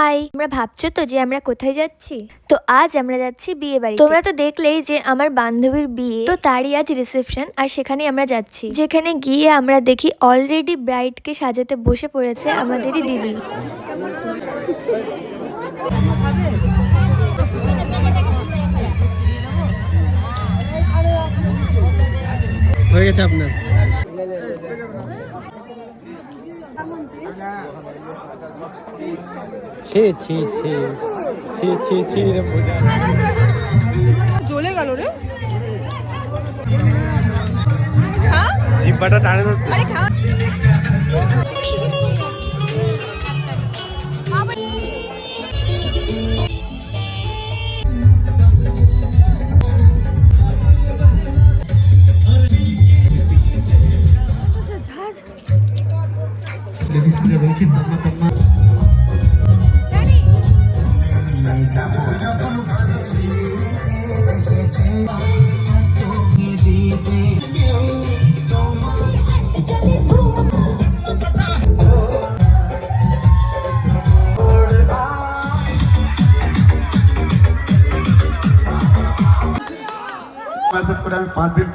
High, তোমরা ভাবছো তো যে আমরা কোথায় যাচ্ছি? তো আজ আমরা যাচ্ছি বিয়ে বাড়ি। তোমরা তো দেখলেই যে আমার বান্ধবীর বিয়ে, তো তারই আজ রিসেপশন, আর সেখানে আমরা যাচ্ছি। যেখানে গিয়ে আমরা দেখি অলরেডি ব্রাইডকে সাজাতে বসে পড়েছে আমাদেরই দিদি। হয়ে গেছে আপনার। ছি ছি ছি ছি ছি ছি রে বোঝা জ্বলে গেল রে। জিব্বাটা টানে ধরছে। মেসেজ করে আমি 5 দিন